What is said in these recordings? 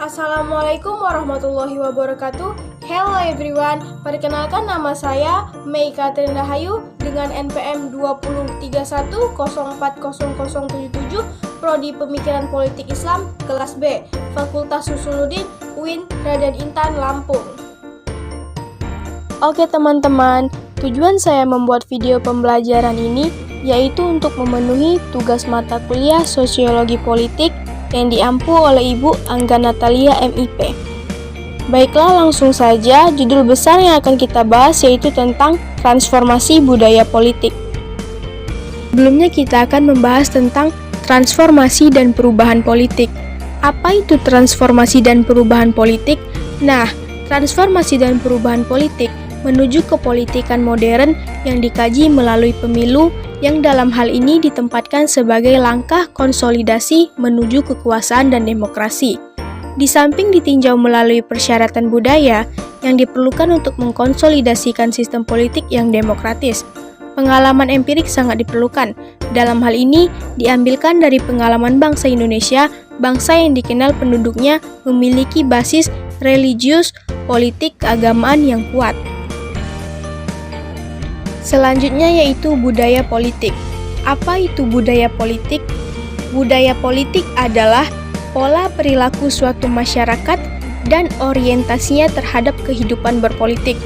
Assalamualaikum warahmatullahi wabarakatuh. Hello everyone, perkenalkan nama saya Mei Katrin Rahayu dengan NPM 2031040077 Prodi Pemikiran Politik Islam kelas B, Fakultas Usuluddin UIN Raden Intan Lampung. Oke teman-teman, tujuan saya membuat video pembelajaran ini yaitu untuk memenuhi tugas mata kuliah Sosiologi Politik yang diampu oleh Ibu Angga Natalia MIP. Baiklah, langsung saja judul besar yang akan kita bahas yaitu tentang transformasi budaya politik. Sebelumnya kita akan membahas tentang transformasi dan perubahan politik. Apa itu transformasi dan perubahan politik? Nah, transformasi dan perubahan politik menuju kepolitikan modern yang dikaji melalui pemilu yang dalam hal ini ditempatkan sebagai langkah konsolidasi menuju kekuasaan dan demokrasi. Di samping ditinjau melalui persyaratan budaya yang diperlukan untuk mengkonsolidasikan sistem politik yang demokratis, pengalaman empirik sangat diperlukan. Dalam hal ini diambilkan dari pengalaman bangsa Indonesia, bangsa yang dikenal penduduknya memiliki basis religius, politik, keagamaan yang kuat. Selanjutnya yaitu budaya politik. Apa itu budaya politik? Budaya politik adalah pola perilaku suatu masyarakat dan orientasinya terhadap kehidupan berpolitik,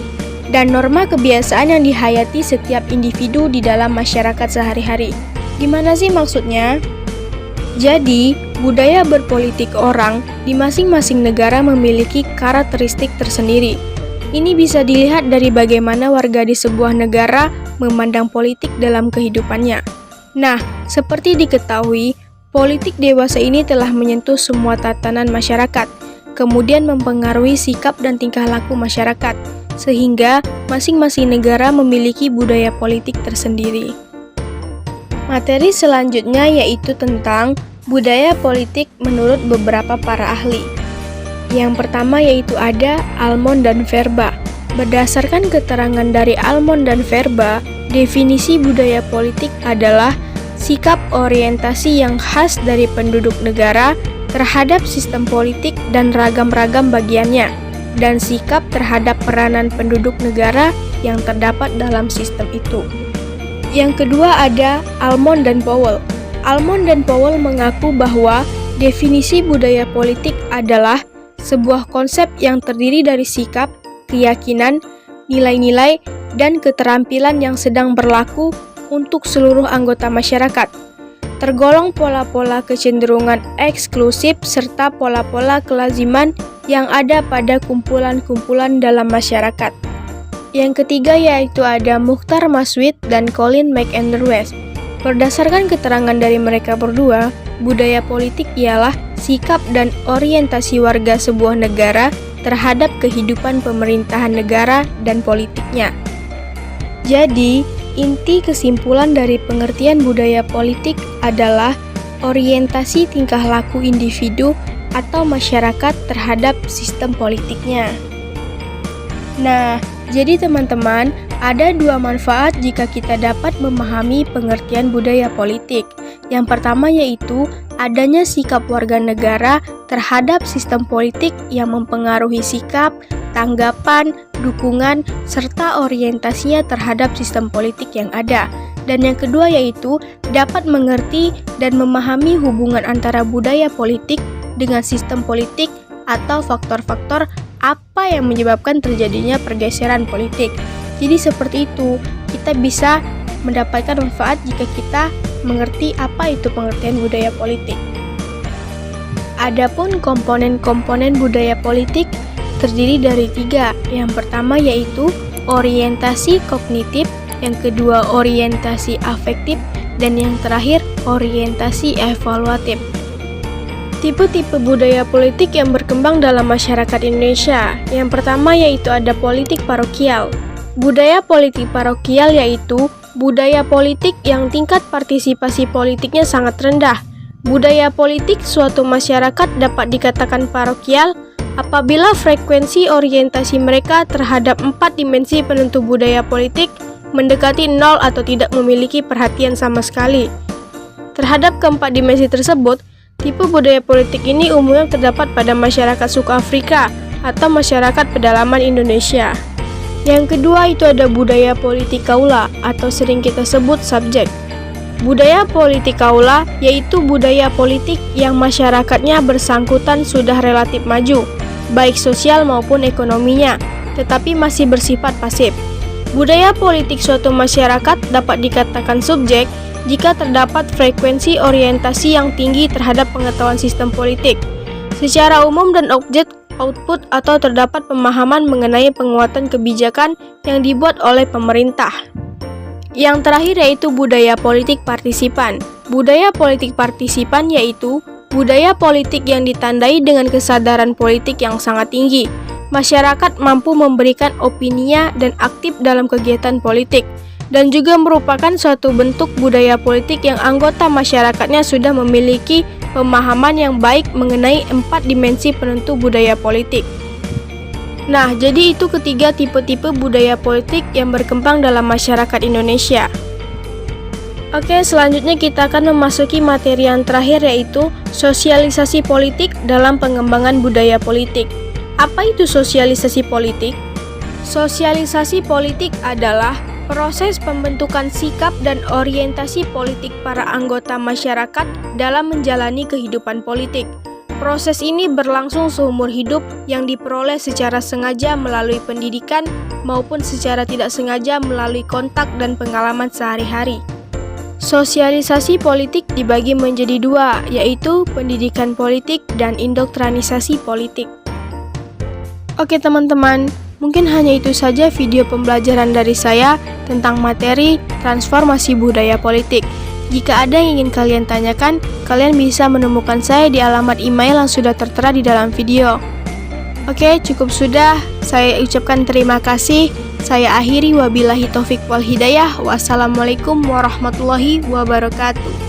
dan norma kebiasaan yang dihayati setiap individu di dalam masyarakat sehari-hari. Gimana sih maksudnya? Jadi, budaya berpolitik orang di masing-masing negara memiliki karakteristik tersendiri. Ini bisa dilihat dari bagaimana warga di sebuah negara memandang politik dalam kehidupannya. Nah, seperti diketahui, politik dewasa ini telah menyentuh semua tatanan masyarakat, kemudian mempengaruhi sikap dan tingkah laku masyarakat, sehingga masing-masing negara memiliki budaya politik tersendiri. Materi selanjutnya yaitu tentang budaya politik menurut beberapa para ahli. Yang pertama yaitu ada Almond dan Verba. Berdasarkan keterangan dari Almond dan Verba, definisi budaya politik adalah sikap orientasi yang khas dari penduduk negara terhadap sistem politik dan ragam-ragam bagiannya, dan sikap terhadap peranan penduduk negara yang terdapat dalam sistem itu. Yang kedua ada Almond dan Powell. Almond dan Powell mengaku bahwa definisi budaya politik adalah sebuah konsep yang terdiri dari sikap, keyakinan, nilai-nilai, dan keterampilan yang sedang berlaku untuk seluruh anggota masyarakat. Tergolong pola-pola kecenderungan eksklusif serta pola-pola kelaziman yang ada pada kumpulan-kumpulan dalam masyarakat. Yang ketiga yaitu ada Mukhtar Maswid dan Colin McAndrew. Berdasarkan keterangan dari mereka berdua, budaya politik ialah sikap dan orientasi warga sebuah negara terhadap kehidupan pemerintahan negara dan politiknya. Jadi, inti kesimpulan dari pengertian budaya politik adalah orientasi tingkah laku individu atau masyarakat terhadap sistem politiknya. Nah, jadi teman-teman, ada dua manfaat jika kita dapat memahami pengertian budaya politik. Yang pertama yaitu adanya sikap warga negara terhadap sistem politik yang mempengaruhi sikap, tanggapan, dukungan, serta orientasinya terhadap sistem politik yang ada. Dan yang kedua yaitu dapat mengerti dan memahami hubungan antara budaya politik dengan sistem politik atau faktor-faktor apa yang menyebabkan terjadinya pergeseran politik. Jadi seperti itu, kita bisa mendapatkan manfaat jika kita mengerti apa itu pengertian budaya politik. Adapun komponen-komponen budaya politik terdiri dari 3. Yang pertama yaitu orientasi kognitif, yang kedua orientasi afektif, dan yang terakhir orientasi evaluatif. Tipe-tipe budaya politik yang berkembang dalam masyarakat Indonesia. Yang pertama yaitu ada politik parokial. Budaya politik parokial yaitu budaya politik yang tingkat partisipasi politiknya sangat rendah. Budaya politik suatu masyarakat dapat dikatakan parokial Apabila frekuensi orientasi mereka terhadap 4 dimensi penentu budaya politik mendekati 0 atau tidak memiliki perhatian sama sekali. Terhadap keempat dimensi tersebut, tipe budaya politik ini umumnya terdapat pada masyarakat suku Afrika atau masyarakat pedalaman Indonesia. Yang kedua itu ada budaya politik kaula atau sering kita sebut subjek. Budaya politik kaula yaitu budaya politik yang masyarakatnya bersangkutan sudah relatif maju, baik sosial maupun ekonominya, tetapi masih bersifat pasif. Budaya politik suatu masyarakat dapat dikatakan subjek jika terdapat frekuensi orientasi yang tinggi terhadap pengetahuan sistem politik secara umum dan objek output atau terdapat pemahaman mengenai penguatan kebijakan yang dibuat oleh pemerintah. Yang terakhir yaitu budaya politik partisipan. Budaya politik partisipan yaitu budaya politik yang ditandai dengan kesadaran politik yang sangat tinggi. Masyarakat mampu memberikan opininya dan aktif dalam kegiatan politik, dan juga merupakan suatu bentuk budaya politik yang anggota masyarakatnya sudah memiliki pemahaman yang baik mengenai 4 dimensi penentu budaya politik. Nah, jadi itu ketiga tipe-tipe budaya politik yang berkembang dalam masyarakat Indonesia. Oke, selanjutnya kita akan memasuki materi yang terakhir yaitu sosialisasi politik dalam pengembangan budaya politik. Apa itu sosialisasi politik? Sosialisasi politik adalah proses pembentukan sikap dan orientasi politik para anggota masyarakat dalam menjalani kehidupan politik. Proses ini berlangsung seumur hidup yang diperoleh secara sengaja melalui pendidikan maupun secara tidak sengaja melalui kontak dan pengalaman sehari-hari. Sosialisasi politik dibagi menjadi dua, yaitu pendidikan politik dan indoktrinisasi politik. Oke teman-teman, mungkin hanya itu saja video pembelajaran dari saya tentang materi transformasi budaya politik. Jika ada yang ingin kalian tanyakan, kalian bisa menemukan saya di alamat email yang sudah tertera di dalam video. Oke, cukup sudah. Saya ucapkan terima kasih. Saya akhiri, wabillahi taufik wal hidayah. Wassalamualaikum warahmatullahi wabarakatuh.